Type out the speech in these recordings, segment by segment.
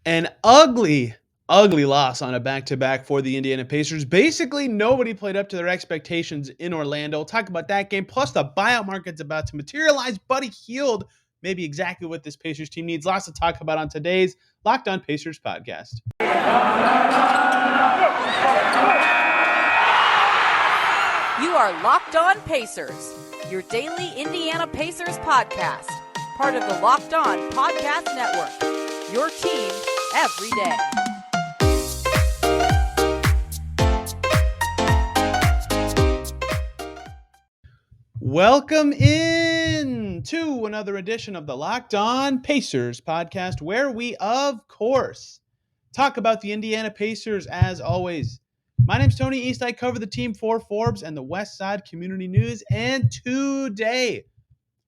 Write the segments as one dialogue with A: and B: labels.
A: An ugly, ugly loss on a back-to-back for the Indiana Pacers. Basically, nobody played up to their expectations in Orlando. Talk about that game. Plus, the buyout market's about to materialize. Buddy Hield, maybe exactly what this Pacers team needs. Lots to talk about on today's Locked On Pacers podcast.
B: You are Locked On Pacers, your daily Indiana Pacers podcast. Part of the Locked On Podcast Network, your team every day.
A: Welcome in to another edition of the Locked On Pacers podcast, where we, of course, talk about the Indiana Pacers as always. My name's Tony East. I cover the team for Forbes and the West Side Community News, and today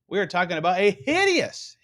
A: we are talking about a hideous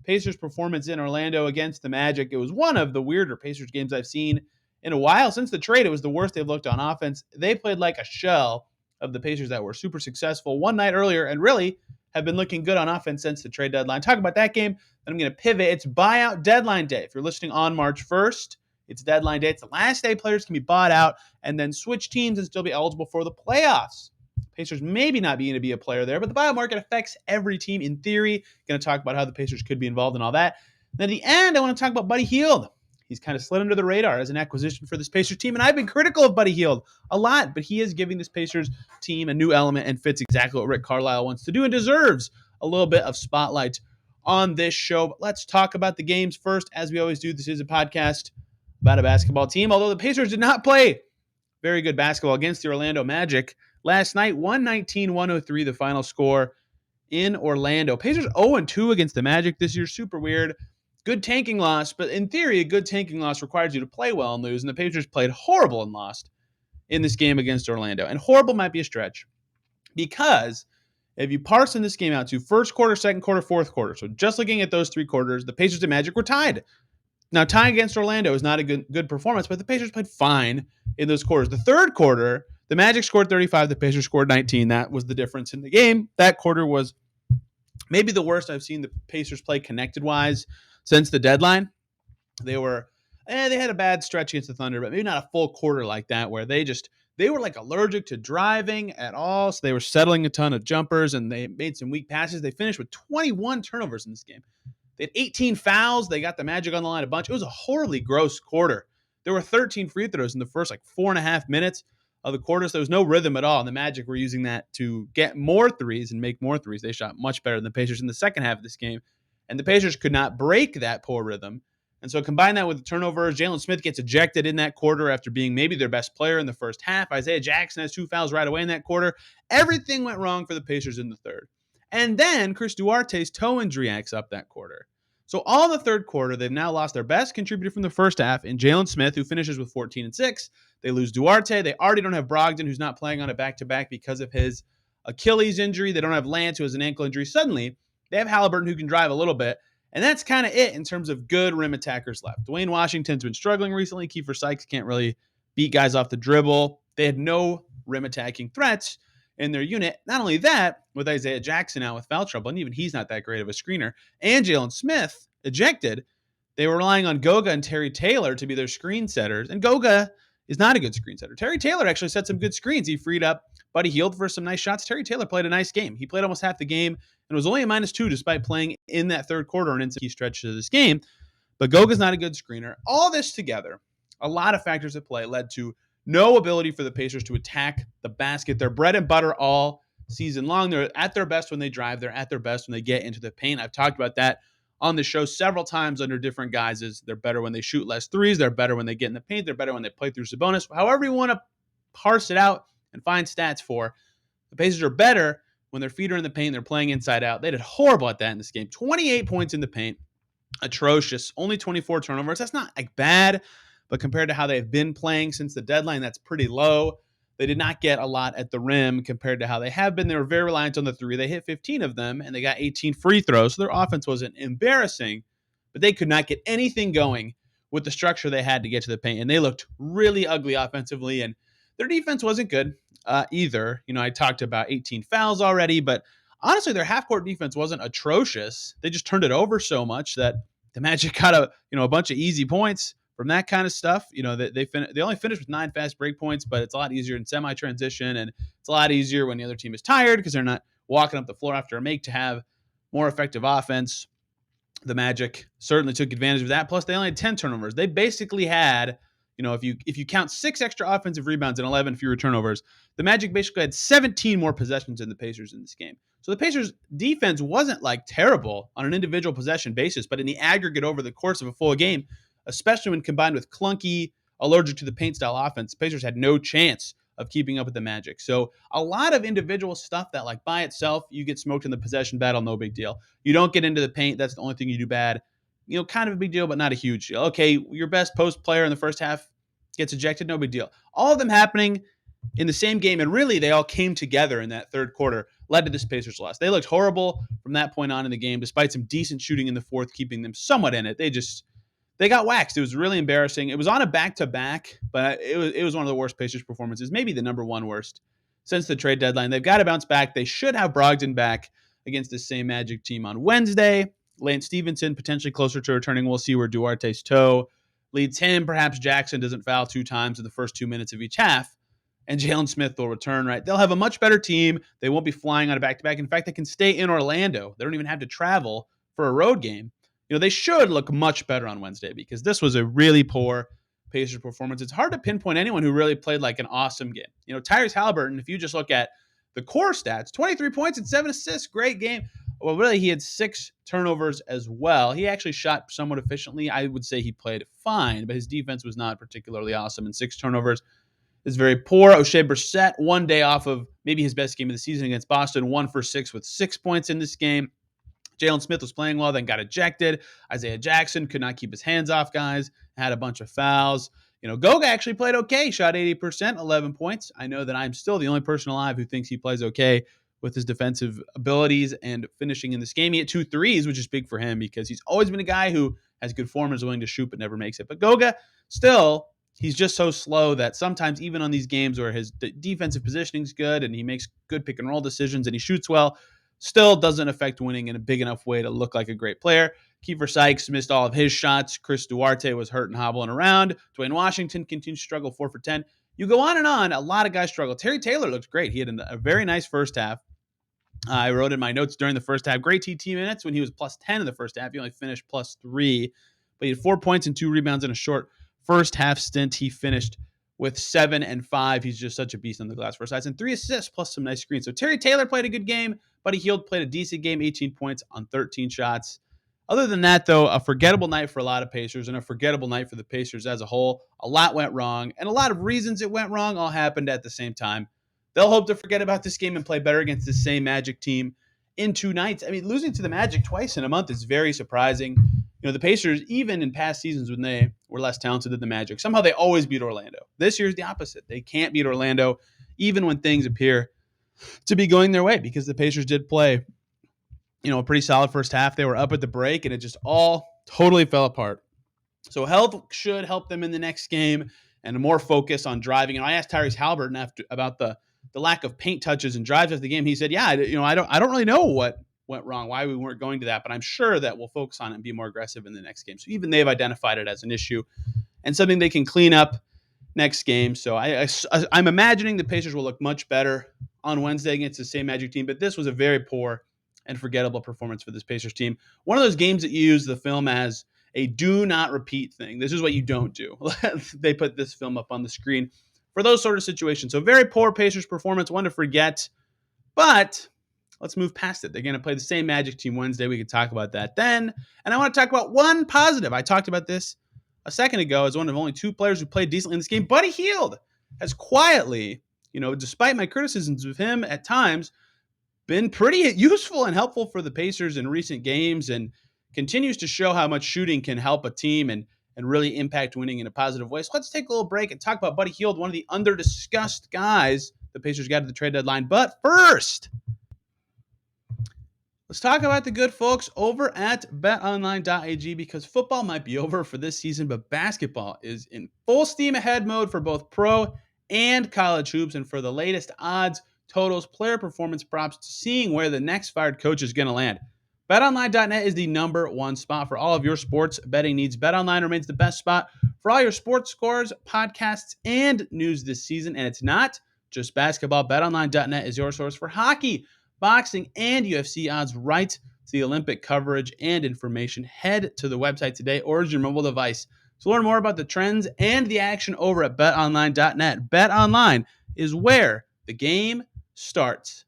A: Pacers performance in Orlando against the Magic. It was one of the weirder Pacers games I've seen in a while. Since the trade, it was the worst they've looked on offense. They played like a shell of the Pacers that were super successful one night earlier and really have been looking good on offense since the trade deadline. Talk about that game, then I'm going to pivot. It's buyout deadline day. If you're listening on March 1st, it's deadline day. It's the last day players can be bought out and then switch teams and still be eligible for the playoffs. Pacers maybe not being to be a player there, but the buyout market affects every team in theory. Going to talk about how the Pacers could be involved in all that. Then at the end, I want to talk about Buddy Hield. He's kind of slid under the radar as an acquisition for this Pacers team, and I've been critical of Buddy Hield a lot, but he is giving this Pacers team a new element and fits exactly what Rick Carlisle wants to do and deserves a little bit of spotlight on this show. But let's talk about the games first. As we always do, this is a podcast about a basketball team, although the Pacers did not play very good basketball against the Orlando Magic last night. 119-103, the final score in Orlando. Pacers 0-2 against the Magic this year. Super weird. Good tanking loss, but in theory, a good tanking loss requires you to play well and lose, and the Pacers played horrible and lost in this game against Orlando. And horrible might be a stretch, because if you parse in this game out to first quarter, second quarter, fourth quarter, so just looking at those three quarters, the Pacers and Magic were tied. Now, tying against Orlando is not a good performance, but the Pacers played fine in those quarters. The third quarter, the Magic scored 35, the Pacers scored 19. That was the difference in the game. That quarter was maybe the worst I've seen the Pacers play connected-wise since the deadline. They had a bad stretch against the Thunder, but maybe not a full quarter like that, where they were like allergic to driving at all. So they were settling a ton of jumpers and they made some weak passes. They finished with 21 turnovers in this game. They had 18 fouls. They got the Magic on the line a bunch. It was a horribly gross quarter. There were 13 free throws in the first 4.5 minutes of the quarter. So there was no rhythm at all. And the Magic were using that to get more threes and make more threes. They shot much better than the Pacers in the second half of this game. And the Pacers could not break that poor rhythm. And so combine that with the turnovers. Jalen Smith gets ejected in that quarter after being maybe their best player in the first half. Isaiah Jackson has 2 fouls right away in that quarter. Everything went wrong for the Pacers in the third. And then Chris Duarte's toe injury acts up that quarter. So all the third quarter, they've now lost their best contributor from the first half in Jalen Smith, who finishes with 14 and 6. They lose Duarte. They already don't have Brogdon, who's not playing on a back-to-back because of his Achilles injury. They don't have Lance, who has an ankle injury. Suddenly, they have Halliburton, who can drive a little bit. And that's kind of it in terms of good rim attackers left. Dwayne Washington's been struggling recently. Kiefer Sykes can't really beat guys off the dribble. They had no rim attacking threats in their unit. Not only that, with Isaiah Jackson out with foul trouble, and even he's not that great of a screener, and Jalen Smith ejected, they were relying on Goga and Terry Taylor to be their screen setters. And Goga is not a good screen setter. Terry Taylor actually set some good screens. He freed up Buddy Hield for some nice shots. Terry Taylor played a nice game. He played almost half the game and was only a -2 despite playing in that third quarter and into key stretches of this game. But Goga's not a good screener. All this together, a lot of factors at play, led to no ability for the Pacers to attack the basket. They're bread and butter all season long. They're at their best when they drive. They're at their best when they get into the paint. I've talked about that on the show several times under different guises. They're better when they shoot less threes. They're better when they get in the paint. They're better when they play through Sabonis. However you want to parse it out and find stats for, the Pacers are better when their feet are in the paint. They're playing inside out. They did horrible at that in this game. 28 points in the paint. Atrocious. Only 24 turnovers. That's not bad, but compared to how they've been playing since the deadline, that's pretty low. They did not get a lot at the rim compared to how they have been. They were very reliant on the three. They hit 15 of them, and they got 18 free throws. So their offense wasn't embarrassing, but they could not get anything going with the structure they had to get to the paint. And they looked really ugly offensively, and their defense wasn't good either. I talked about 18 fouls already, but honestly, their half-court defense wasn't atrocious. They just turned it over so much that The Magic got a bunch of easy points from that kind of stuff. They only finished with 9 fast break points, but it's a lot easier in semi-transition, and it's a lot easier when the other team is tired because they're not walking up the floor after a make to have more effective offense. The Magic certainly took advantage of that. Plus, they only had 10 turnovers. They basically had, if you count 6 extra offensive rebounds and 11 fewer turnovers, the Magic basically had 17 more possessions than the Pacers in this game. So the Pacers' defense wasn't like terrible on an individual possession basis, but in the aggregate over the course of a full game, especially when combined with clunky, allergic to the paint style offense, the Pacers had no chance of keeping up with the Magic. So a lot of individual stuff that, like, by itself, you get smoked in the possession battle, no big deal. You don't get into the paint, that's the only thing you do bad. Kind of a big deal, but not a huge deal. Okay, your best post player in the first half gets ejected, no big deal. All of them happening in the same game, and really they all came together in that third quarter, led to this Pacers loss. They looked horrible from that point on in the game, despite some decent shooting in the fourth, keeping them somewhat in it. They got waxed. It was really embarrassing. It was on a back-to-back, but it was one of the worst Pacers performances, maybe the number one worst since the trade deadline. They've got to bounce back. They should have Brogdon back against the same Magic team on Wednesday. Lance Stevenson potentially closer to returning. We'll see where Duarte's toe leads him. Perhaps Jackson doesn't foul 2 times in the first 2 minutes of each half, and Jalen Smith will return, right? They'll have a much better team. They won't be flying on a back-to-back. In fact, they can stay in Orlando. They don't even have to travel for a road game. They should look much better on Wednesday because this was a really poor Pacers performance. It's hard to pinpoint anyone who really played like an awesome game. Tyrese Halliburton, if you just look at the core stats, 23 points and 7 assists, great game. Well, really, he had 6 turnovers as well. He actually shot somewhat efficiently. I would say he played fine, but his defense was not particularly awesome, and 6 turnovers is very poor. O'Shea Brissett, 1 day off of maybe his best game of the season against Boston, 1 for 6 with 6 points in this game. Jalen Smith was playing well, then got ejected. Isaiah Jackson could not keep his hands off guys, had a bunch of fouls. Goga actually played okay, shot 80%, 11 points. I know that I'm still the only person alive who thinks he plays okay with his defensive abilities and finishing in this game. He had 2 threes, which is big for him because he's always been a guy who has good form and is willing to shoot but never makes it. But Goga, still, he's just so slow that sometimes even on these games where his defensive positioning is good and he makes good pick and roll decisions and he shoots well, still doesn't affect winning in a big enough way to look like a great player. Kiefer Sykes missed all of his shots. Chris Duarte was hurt and hobbling around. Dwayne Washington continues to struggle, 4 for 10. You go on and on. A lot of guys struggle. Terry Taylor looked great. He had a very nice first half. I wrote in my notes during the first half, great TT minutes when he was plus 10 in the first half. He only finished plus 3, but he had 4 points and 2 rebounds in a short first half stint. He finished with 7 and 5. He's just such a beast on the glass for size, and 3 assists plus some nice screens. So Terry Taylor played a good game. Buddy Hield played a decent game, 18 points on 13 shots. Other than that, though, a forgettable night for a lot of Pacers and a forgettable night for the Pacers as a whole. A lot went wrong, and a lot of reasons it went wrong all happened at the same time. They'll hope to forget about this game and play better against the same Magic team in 2 nights. I mean, losing to the Magic twice in a month is very surprising. The Pacers, even in past seasons when they were less talented than the Magic, somehow they always beat Orlando. This year's the opposite. They can't beat Orlando, even when things appear to be going their way, because the Pacers did play, a pretty solid first half. They were up at the break, and it just all totally fell apart. So health should help them in the next game and a more focus on driving. And I asked Tyrese Halliburton about the lack of paint touches and drives after the game. He said, yeah, I don't really know what went wrong, why we weren't going to that, but I'm sure that we'll focus on it and be more aggressive in the next game. So even they've identified it as an issue and something they can clean up next game. So I'm imagining the Pacers will look much better on Wednesday against the same Magic team, but this was a very poor and forgettable performance for this Pacers team. One of those games that you use the film as a do not repeat thing. This is what you don't do. They put this film up on the screen for those sort of situations. So very poor Pacers performance, one to forget, but let's move past it. They're going to play the same Magic team Wednesday. We can talk about that then. And I want to talk about one positive. I talked about this a second ago as one of only 2 players who played decently in this game. Buddy Hield has quietly, despite my criticisms of him at times, been pretty useful and helpful for the Pacers in recent games and continues to show how much shooting can help a team and really impact winning in a positive way. So let's take a little break and talk about Buddy Hield, one of the under-discussed guys the Pacers got at the trade deadline. But first, let's talk about the good folks over at betonline.ag, because football might be over for this season, but basketball is in full steam ahead mode for both pro and college hoops. And for the latest odds, totals, player performance props, to seeing where the next fired coach is going to land, BetOnline.net is the number one spot for all of your sports betting needs. BetOnline remains the best spot for all your sports scores, podcasts, and news this season. And it's not just basketball. BetOnline.net is your source for hockey, boxing, and UFC odds right to the Olympic coverage and information. Head to the website today or use your mobile device to learn more about the trends and the action over at BetOnline.net. BetOnline is where the game starts.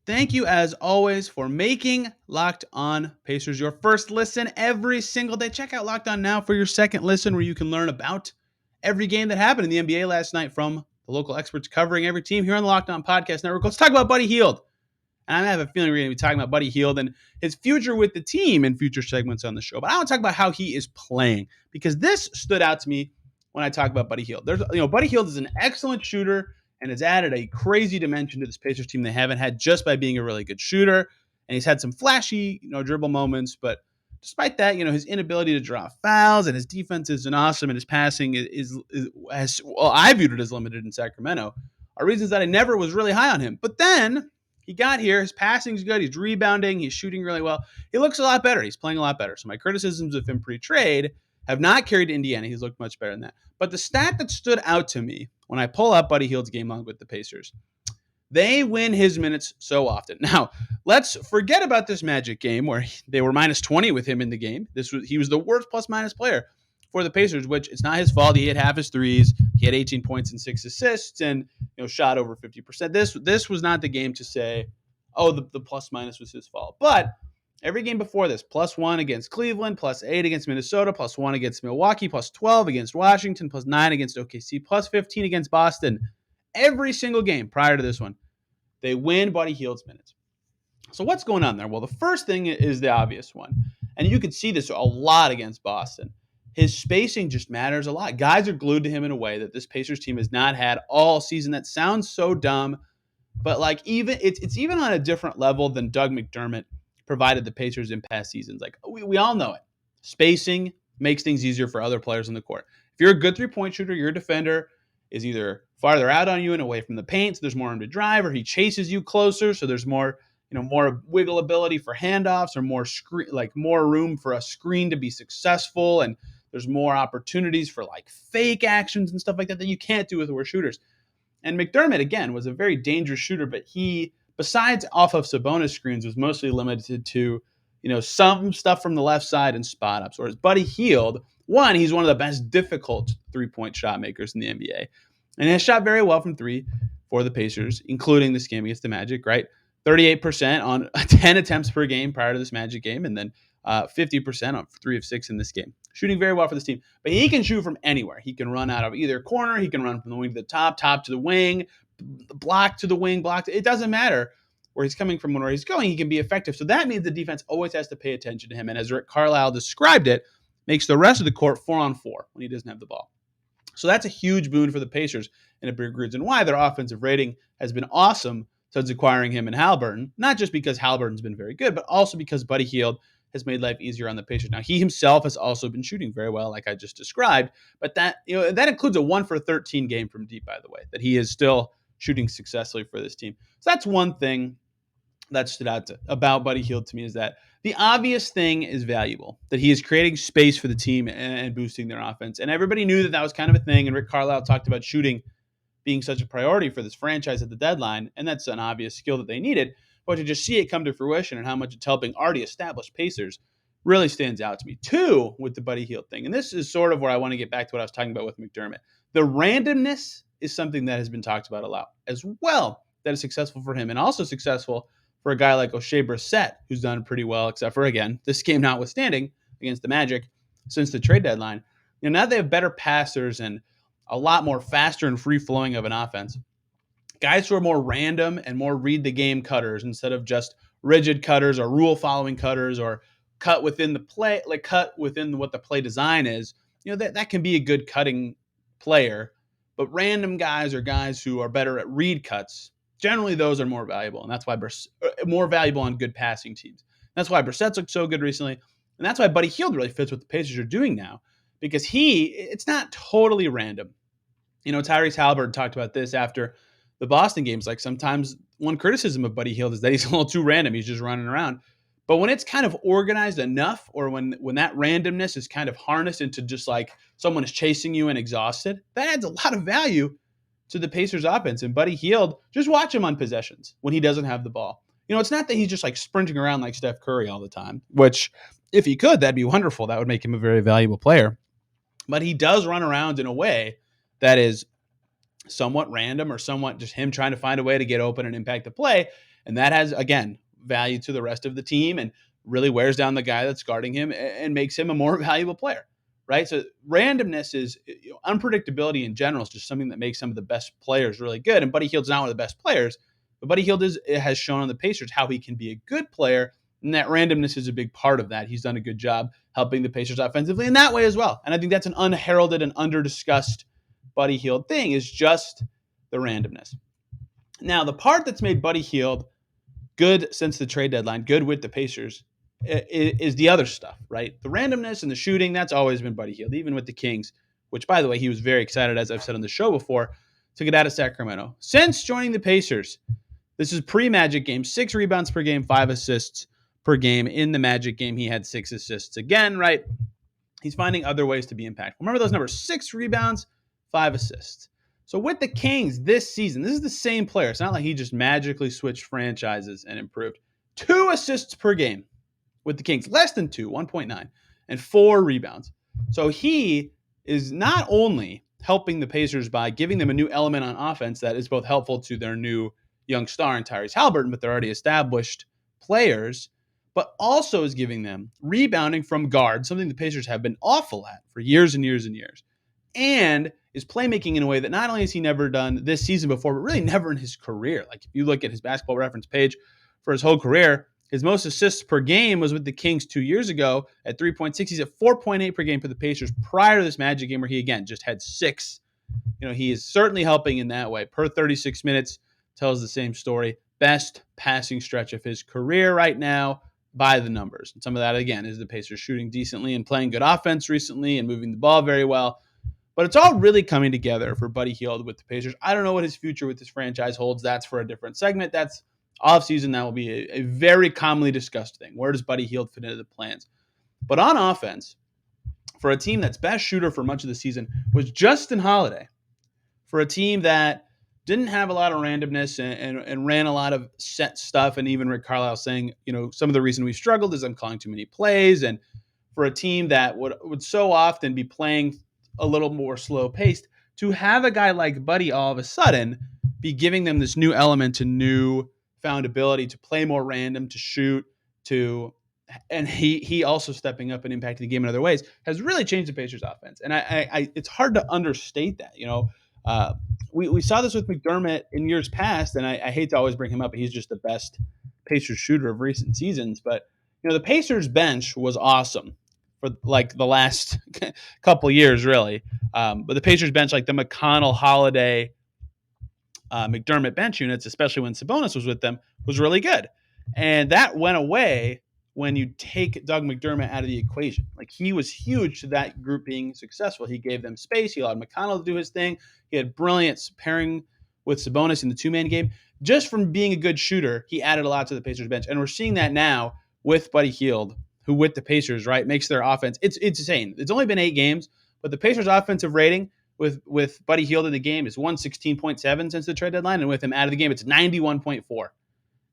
A: Thank you, as always, for making Locked On Pacers your first listen every single day. Check out Locked On Now for your second listen, where you can learn about every game that happened in the NBA last night from the local experts covering every team here on the Locked On Podcast Network. Let's talk about Buddy Hield. And I have a feeling we're going to be talking about Buddy Hield and his future with the team in future segments on the show. But I want to talk about how he is playing, because this stood out to me when I talk about Buddy Hield. Buddy Hield is an excellent shooter and has added a crazy dimension to this Pacers team they haven't had just by being a really good shooter. And he's had some flashy, dribble moments, but despite that, his inability to draw fouls and his defense isn't awesome, and his passing I viewed it as limited in Sacramento, are reasons that I never was really high on him. But then he got here, his passing's good, he's rebounding, he's shooting really well. He looks a lot better. He's playing a lot better. So my criticisms of him pre-trade have not carried to Indiana. He's looked much better than that. But the stat that stood out to me when I pull up Buddy Hield's game log with the Pacers, they win his minutes so often. Now, let's forget about this Magic game where they were minus 20 with him in the game. He was the worst plus-minus player for the Pacers, which it's not his fault. He hit half his threes. He had 18 points and 6 assists and shot over 50%. This was not the game to say, oh, the plus-minus was his fault. But every game before this, +1 against Cleveland, +8 against Minnesota, +1 against Milwaukee, +12 against Washington, +9 against OKC, +15 against Boston. Every single game prior to this one, they win Buddy Hield's minutes. So what's going on there? Well, the first thing is the obvious one. And you could see this a lot against Boston. His spacing just matters a lot. Guys are glued to him in a way that this Pacers team has not had all season. That sounds so dumb, but it's even on a different level than Doug McDermott provided the Pacers in past seasons. Like we all know it. Spacing makes things easier for other players on the court. If you're a good three-point shooter, your defender is either farther out on you and away from the paint, so there's more room to drive, or he chases you closer, so there's more wiggle ability for handoffs, or more room for a screen to be successful, and there's more opportunities for fake actions and stuff like that you can't do with worse shooters. And McDermott, again, was a very dangerous shooter, but he, besides off of Sabonis screens, was mostly limited to, some stuff from the left side and spot ups. Whereas Buddy Hield, he's one of the best difficult three-point shot makers in the NBA. And he has shot very well from three for the Pacers, including this game against the Magic, right? 38% on 10 attempts per game prior to this Magic game, and then 50% on 3 of 6 in this game. Shooting very well for this team. But he can shoot from anywhere. He can run out of either corner. He can run from the wing to the top to the wing, block to the wing, it doesn't matter where he's coming from, where he's going. He can be effective. So that means the defense always has to pay attention to him. And as Rick Carlisle described it, makes the rest of the court 4-on-4 when he doesn't have the ball. So that's a huge boon for the Pacers, and a big reason why their offensive rating has been awesome since acquiring him and Haliburton. Not just because Haliburton's been very good, but also because Buddy Hield has made life easier on the Pacers. Now, he himself has also been shooting very well, like I just described, but that includes a 1 for 13 game from deep, by the way, that he is still shooting successfully for this team. So that's one thing that stood out about Buddy Hield to me, is that the obvious thing is valuable, that he is creating space for the team and boosting their offense. And everybody knew that was kind of a thing. And Rick Carlisle talked about shooting being such a priority for this franchise at the deadline. And that's an obvious skill that they needed. But to just see it come to fruition and how much it's helping already established Pacers really stands out to me. 2, with the Buddy Hield thing. And this is sort of where I want to get back to what I was talking about with McDermott. The randomness is something that has been talked about a lot as well, that is successful for him, and also successful for a guy like O'Shea Brissett, who's done pretty well, except for, again, this game notwithstanding, against the Magic since the trade deadline. Now they have better passers and a lot more faster and free-flowing of an offense. Guys who are more random and more read-the-game cutters instead of just rigid cutters or rule-following cutters, or cut within the play, cut within what the play design is. That can be a good cutting player, but random guys are guys who are better at read cuts. Generally, those are more valuable, and that's why more valuable on good passing teams. That's why Brissett's looked so good recently, and that's why Buddy Hield really fits what the Pacers are doing now, because it's not totally random. Tyrese Haliburton talked about this after the Boston games. Sometimes one criticism of Buddy Hield is that he's a little too random. He's just running around. But when it's kind of organized enough, or when that randomness is kind of harnessed into just like someone is chasing you and exhausted, that adds a lot of value to the Pacers offense. And Buddy Hield, just watch him on possessions when he doesn't have the ball. It's not that he's just like sprinting around like Steph Curry all the time, which if he could, that'd be wonderful. That would make him a very valuable player. But he does run around in a way that is somewhat random, or somewhat just him trying to find a way to get open and impact the play. And that has, again, value to the rest of the team and really wears down the guy that's guarding him and makes him a more valuable player, right? So randomness is, unpredictability in general is just something that makes some of the best players really good. And Buddy Hield's not one of the best players, but Buddy Hield has shown on the Pacers how he can be a good player, and that randomness is a big part of that. He's done a good job helping the Pacers offensively in that way as well. And I think that's an unheralded and under-discussed Buddy Hield thing, is just the randomness. Now, the part that's made Buddy Hield good since the trade deadline, good with the Pacers, is the other stuff, right? The randomness and the shooting, that's always been Buddy Hield, even with the Kings, which, by the way, he was very excited, as I've said on the show before, to get out of Sacramento. Since joining the Pacers, this is pre-Magic game, 6 rebounds per game, 5 assists per game. In the Magic game, he had 6 assists again, right? He's finding other ways to be impactful. Remember those numbers: 6 rebounds, 5 assists. So with the Kings this season, this is the same player. It's not like he just magically switched franchises and improved. 2 assists per game with the Kings, less than 2, 1.9, and 4 rebounds. So he is not only helping the Pacers by giving them a new element on offense that is both helpful to their new young star in Tyrese Halliburton, but they're already established players, but also is giving them rebounding from guards, something the Pacers have been awful at for years and years and years, and is playmaking in a way that not only has he never done this season before, but really never in his career. Like, if you look at his basketball reference page for his whole career, his most assists per game was with the Kings 2 years ago at 3.6. He's at 4.8 per game for the Pacers prior to this Magic game, where he, again, just had 6. He is certainly helping in that way. Per 36 minutes tells the same story. Best passing stretch of his career right now by the numbers. And some of that, again, is the Pacers shooting decently and playing good offense recently and moving the ball very well. But it's all really coming together for Buddy Hield with the Pacers. I don't know what his future with this franchise holds. That's for a different segment. That's offseason. That will be a very commonly discussed thing. Where does Buddy Hield fit into the plans? But on offense, for a team that's best shooter for much of the season was Justin Holiday, for a team that didn't have a lot of randomness and ran a lot of set stuff, and even Rick Carlisle saying, some of the reason we struggled is I'm calling too many plays, and for a team that would so often be playing a little more slow paced, to have a guy like Buddy all of a sudden be giving them this new element, to new found ability to play more random, to shoot, and he also stepping up and impacting the game in other ways, has really changed the Pacers offense. And I it's hard to understate that. We saw this with McDermott in years past, and I hate to always bring him up, but he's just the best Pacers shooter of recent seasons. But the Pacers bench was awesome for like the last couple years, really. But the Pacers bench, like the McConnell, Holiday, McDermott bench units, especially when Sabonis was with them, was really good. And that went away when you take Doug McDermott out of the equation. Like, he was huge to that group being successful. He gave them space. He allowed McConnell to do his thing. He had brilliant pairing with Sabonis in the two-man game. Just from being a good shooter, he added a lot to the Pacers bench. And we're seeing that now with Buddy Hield, who with the Pacers, right, makes their offense. It's insane. It's only been 8 games, but the Pacers offensive rating with Buddy Hield in the game is 116.7 since the trade deadline. And with him out of the game, it's 91.4.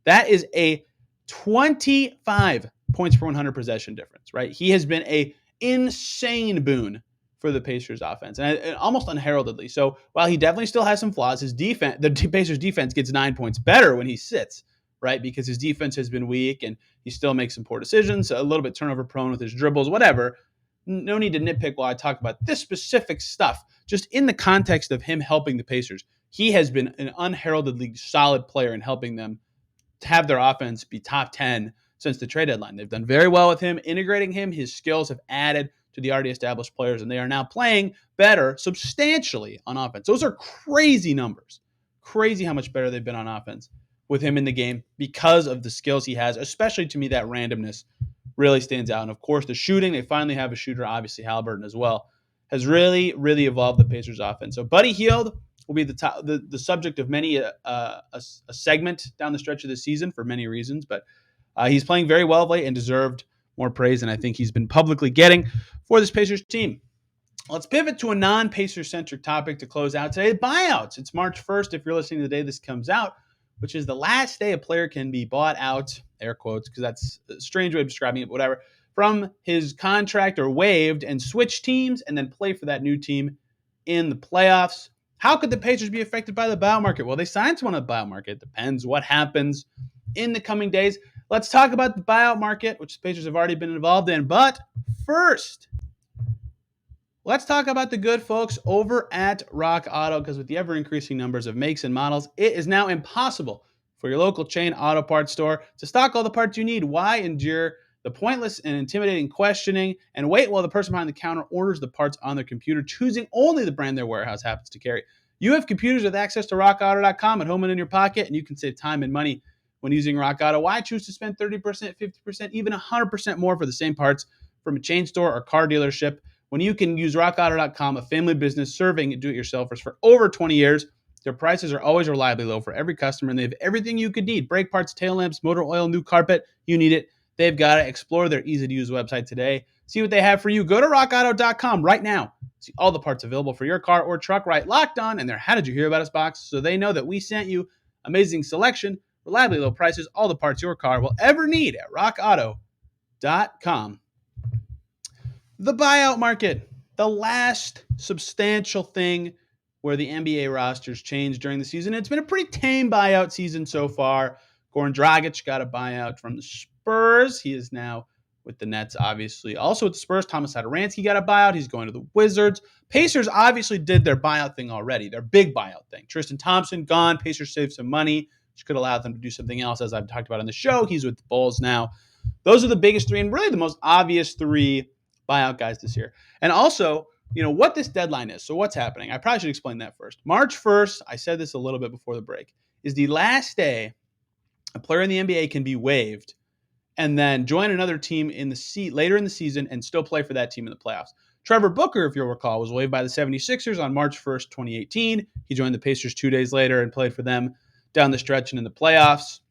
A: That is a 25 points per 100 possession difference, right? He has been a insane boon for the Pacers offense, and almost unheraldedly. So while he definitely still has some flaws, his defense, the Pacers defense, gets 9 points better when he sits, right? Because his defense has been weak and he still makes some poor decisions, a little bit turnover prone with his dribbles, whatever. No need to nitpick while I talk about this specific stuff. Just in the context of him helping the Pacers, he has been an unheraldedly solid player in helping them to have their offense be top 10 since the trade deadline. They've done very well with him, integrating him. His skills have added to the already established players, and they are now playing better substantially on offense. Those are crazy numbers. Crazy how much better they've been on offense with him in the game because of the skills he has, especially to me, that randomness really stands out. And of course, the shooting, they finally have a shooter, obviously Halliburton as well, has really, really evolved the Pacers offense. So Buddy Hield will be the subject of many a segment down the stretch of the season for many reasons, but He's playing very well of late and deserved more praise than I think he's been publicly getting for this Pacers team. Let's pivot to a non-Pacers-centric topic to close out today, buyouts. It's March 1st if you're listening the day this comes out, which is the last day a player can be bought out, air quotes, because that's a strange way of describing it, but whatever, from his contract or waived and switch teams and then play for that new team in the playoffs. How could the Pacers be affected by the buyout market? Well, they signed someone on the buyout market. It depends what happens in the coming days. Let's talk about the buyout market, which the Pacers have already been involved in. But first, let's talk about the good folks over at Rock Auto, because with the ever-increasing numbers of makes and models, it is now impossible for your local chain auto parts store to stock all the parts you need. Why endure the pointless and intimidating questioning and wait while the person behind the counter orders the parts on their computer, choosing only the brand their warehouse happens to carry? You have computers with access to rockauto.com at home and in your pocket, and you can save time and money when using Rock Auto. Why choose to spend 30%, 50%, even 100% more for the same parts from a chain store or car dealership when you can use rockauto.com, a family business serving do-it-yourselfers for over 20 years? Their prices are always reliably low for every customer, and they have everything you could need: brake parts, tail lamps, motor oil, new carpet. You need it, they've got it. Explore their easy-to-use website today. See what they have for you. Go to rockauto.com right now. See all the parts available for your car or truck. Right, Locked On in their How Did You Hear About Us box, so they know that we sent you. Amazing selection, reliably low prices, all the parts your car will ever need at rockauto.com. The buyout market, the last substantial thing where the NBA rosters changed during the season. It's been a pretty tame buyout season so far. Goran Dragic got a buyout from the Spurs. He is now with the Nets, obviously. Also with the Spurs, Thomas Satoransky got a buyout. He's going to the Wizards. Pacers obviously did their buyout thing already, their big buyout thing. Tristan Thompson gone. Pacers saved some money, which could allow them to do something else, as I've talked about on the show. He's with the Bulls now. Those are the biggest three and really the most obvious three buyout guys this year. And also, what this deadline is. So what's happening? I probably should explain that first. March 1st, I said this a little bit before the break, is the last day a player in the NBA can be waived and then join another team later in the season and still play for that team in the playoffs. Trevor Booker, if you'll recall, was waived by the 76ers on March 1st, 2018. He joined the Pacers 2 days later and played for them down the stretch and in the playoffs.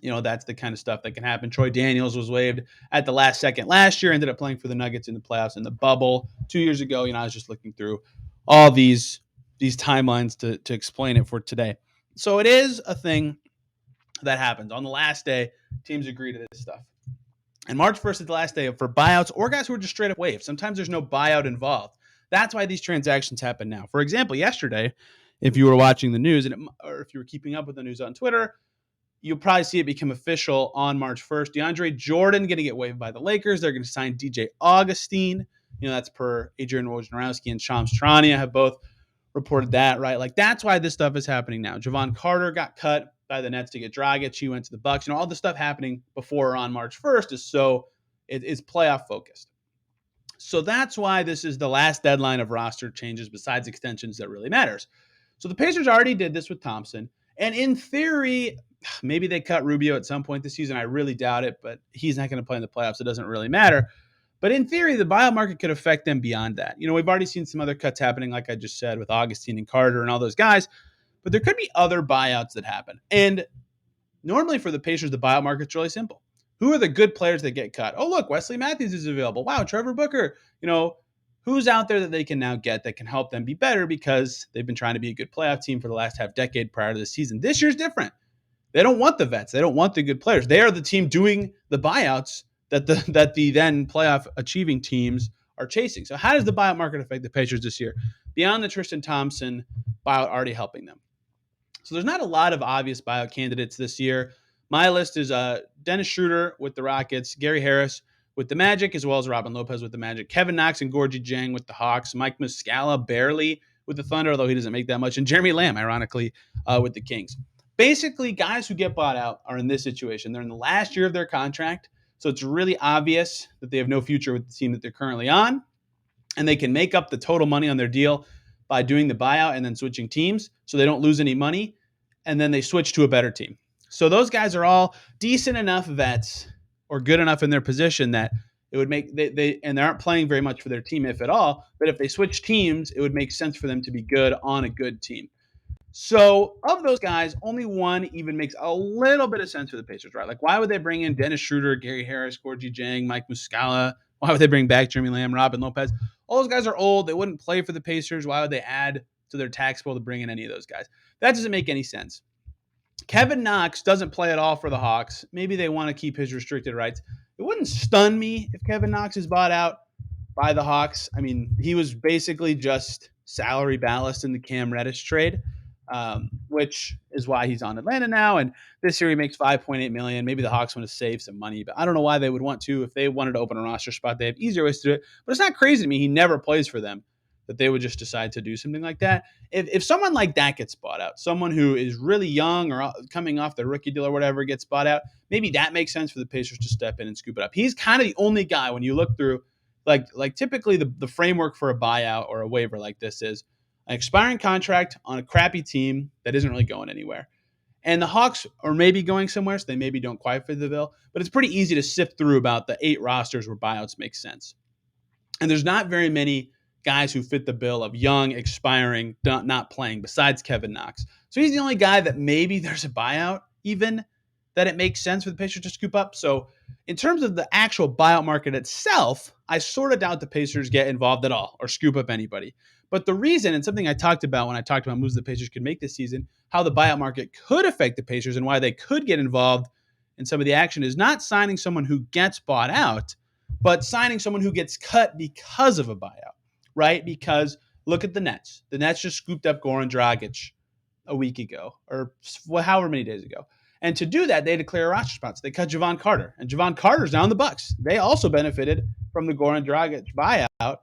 A: That's the kind of stuff that can happen. Troy Daniels was waived at the last second last year, ended up playing for the Nuggets in the playoffs in the bubble 2 years ago. I was just looking through all these timelines to explain it for today. So it is a thing that happens. On the last day, teams agree to this stuff. And March 1st is the last day for buyouts or guys who are just straight up waived. Sometimes there's no buyout involved. That's why these transactions happen now. For example, yesterday, if you were watching the news or if you were keeping up with the news on Twitter, you'll probably see it become official on March 1st. DeAndre Jordan going to get waived by the Lakers. They're going to sign DJ Augustine. That's per Adrian Wojnarowski and Shams Charania have both reported that, right? Like, that's why this stuff is happening now. Javon Carter got cut by the Nets to get Dragic. He went to the Bucks. All this stuff happening before or on March 1st is playoff focused. So that's why this is the last deadline of roster changes besides extensions that really matters. So the Pacers already did this with Thompson. And in theory, maybe they cut Rubio at some point this season. I really doubt it, but he's not going to play in the playoffs. It doesn't really matter. But in theory, the buyout market could affect them beyond that. We've already seen some other cuts happening, like I just said, with Augustine and Carter and all those guys. But there could be other buyouts that happen. And normally for the Pacers, the buyout market's really simple. Who are the good players that get cut? Oh, look, Wesley Matthews is available. Wow, Trevor Booker. Who's out there that they can now get that can help them be better because they've been trying to be a good playoff team for the last half decade prior to the season. This year's different. They don't want the vets. They don't want the good players. They are the team doing the buyouts that the then playoff achieving teams are chasing. So how does the buyout market affect the Pacers this year? Beyond the Tristan Thompson buyout already helping them. So there's not a lot of obvious buyout candidates this year. My list is Dennis Schroeder with the Rockets, Gary Harris with the Magic, as well as Robin Lopez with the Magic, Kevin Knox and Gorgie Jang with the Hawks, Mike Muscala barely with the Thunder, although he doesn't make that much, and Jeremy Lamb, ironically, with the Kings. Basically, guys who get bought out are in this situation. They're in the last year of their contract, so it's really obvious that they have no future with the team that they're currently on, and they can make up the total money on their deal by doing the buyout and then switching teams so they don't lose any money, and then they switch to a better team. So those guys are all decent enough vets or good enough in their position that it would make they aren't playing very much for their team, if at all. But if they switch teams, it would make sense for them to be good on a good team. So of those guys, only one even makes a little bit of sense for the Pacers, right? Like, why would they bring in Dennis Schroeder, Gary Harris, Gorgie Jang, Mike Muscala? Why would they bring back Jeremy Lamb, Robin Lopez? All those guys are old. They wouldn't play for the Pacers. Why would they add to their tax bill to bring in any of those guys? That doesn't make any sense. Kevin Knox doesn't play at all for the Hawks. Maybe they want to keep his restricted rights. It wouldn't stun me if Kevin Knox is bought out by the Hawks. I mean, he was basically just salary ballast in the Cam Reddish trade, which is why he's on Atlanta now. And this year he makes $5.8 million. Maybe the Hawks want to save some money, but I don't know why they would want to. If they wanted to open a roster spot, they have easier ways to do it. But it's not crazy to me. He never plays for them, that they would just decide to do something like that. If someone like that gets bought out, someone who is really young or coming off the rookie deal or whatever gets bought out, maybe that makes sense for the Pacers to step in and scoop it up. He's kind of the only guy when you look through, like typically the framework for a buyout or a waiver like this is an expiring contract on a crappy team that isn't really going anywhere. And the Hawks are maybe going somewhere, so they maybe don't quite fit the bill, but it's pretty easy to sift through about the 8 rosters where buyouts make sense. And there's not very many guys who fit the bill of young, expiring, not playing, besides Kevin Knox. So he's the only guy that maybe there's a buyout even that it makes sense for the Pacers to scoop up. So in terms of the actual buyout market itself, I sort of doubt the Pacers get involved at all or scoop up anybody. But the reason, and something I talked about when I talked about moves the Pacers could make this season, how the buyout market could affect the Pacers and why they could get involved in some of the action is not signing someone who gets bought out, but signing someone who gets cut because of a buyout, right? Because look at the Nets. The Nets just scooped up Goran Dragic a week ago or however many days ago. And to do that, they had to clear roster spots. They cut Javon Carter, and Javon Carter's now in the Bucks. They also benefited from the Goran Dragic buyout,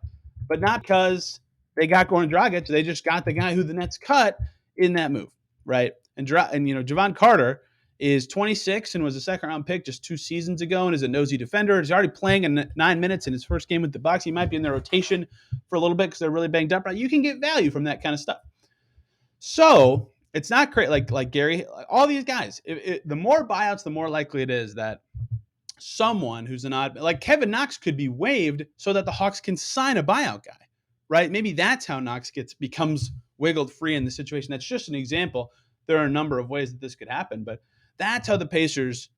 A: but not because they got Goran Dragic. They just got the guy who the Nets cut in that move, right? And Javon Carter is 26 and was a second-round pick just 2 seasons ago and is a nosy defender. He's already playing in 9 minutes in his first game with the Bucks. He might be in their rotation for a little bit because they're really banged up. Right? You can get value from that kind of stuff. So it's not great. Like Gary, all these guys, the more buyouts, the more likely it is that someone who's an odd, like Kevin Knox could be waived so that the Hawks can sign a buyout guy, right? Maybe that's how Knox becomes wiggled free in the situation. That's just an example. There are a number of ways that this could happen, but that's how the Pacers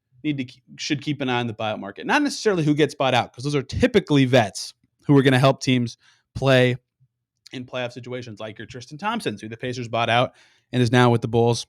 A: should keep an eye on the buyout market. Not necessarily who gets bought out, because those are typically vets who are going to help teams play in playoff situations, like your Tristan Thompson, who the Pacers bought out and is now with the Bulls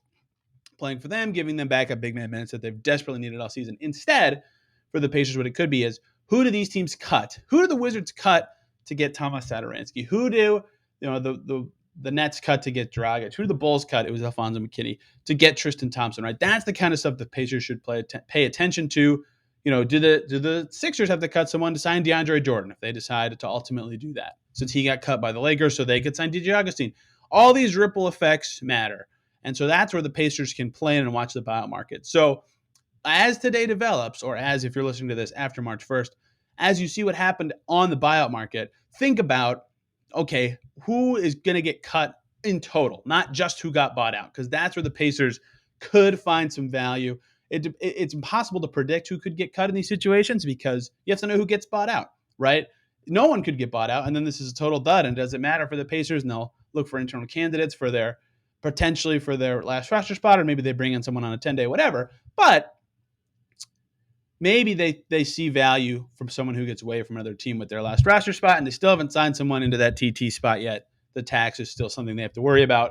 A: playing for them, giving them back up big man minutes that they've desperately needed all season. Instead, for the Pacers, what it could be is, who do these teams cut? Who do the Wizards cut to get Tomas Satoransky? Who do the Nets cut to get Dragic? Who do the Bulls cut? It was Alfonso McKinney to get Tristan Thompson, right? That's the kind of stuff the Pacers should pay attention to. Do the Sixers have to cut someone to sign DeAndre Jordan if they decide to ultimately do that, since he got cut by the Lakers so they could sign DJ Augustine? All these ripple effects matter. And so that's where the Pacers can play in and watch the buyout market. So as today develops, or as if you're listening to this after March 1st, as you see what happened on the buyout market, think about, okay, who is going to get cut in total, not just who got bought out, because that's where the Pacers could find some value. It's impossible to predict who could get cut in these situations because you have to know who gets bought out, right? No one could get bought out, and then this is a total dud, and does it matter for the Pacers? And they'll look for internal candidates for their last roster spot, or maybe they bring in someone on a 10-day whatever. But maybe they see value from someone who gets away from another team with their last roster spot, and they still haven't signed someone into that TT spot yet. The tax is still something they have to worry about.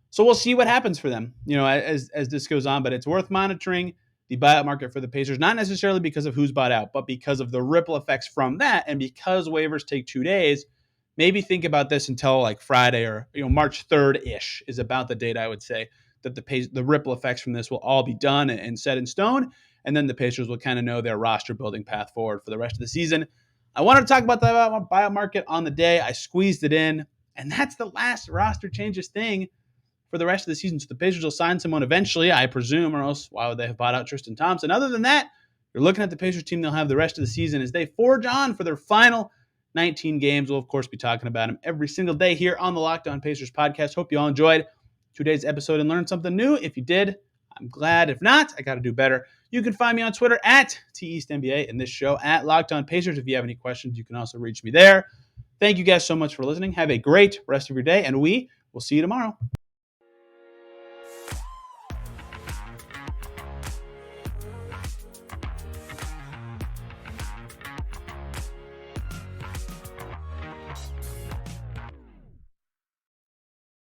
A: So we'll see what happens for them, as this goes on. But it's worth monitoring the buyout market for the Pacers, not necessarily because of who's bought out, but because of the ripple effects from that. And because waivers take 2 days, maybe think about this until like Friday or March 3rd-ish is about the date I would say that the ripple effects from this will all be done and set in stone. And then the Pacers will kind of know their roster building path forward for the rest of the season. I wanted to talk about the buyout market on the day. I squeezed it in, and that's the last roster changes thing for the rest of the season. So the Pacers will sign someone eventually, I presume, or else why would they have bought out Tristan Thompson? Other than that, you're looking at the Pacers team they'll have the rest of the season as they forge on for their final 19 games. We'll, of course, be talking about them every single day here on the Locked On Pacers podcast. Hope you all enjoyed today's episode and learned something new. If you did, I'm glad. If not, I got to do better. You can find me on Twitter at TEastNBA and this show at Locked On Pacers. If you have any questions, you can also reach me there. Thank you guys so much for listening. Have a great rest of your day, and we will see you tomorrow.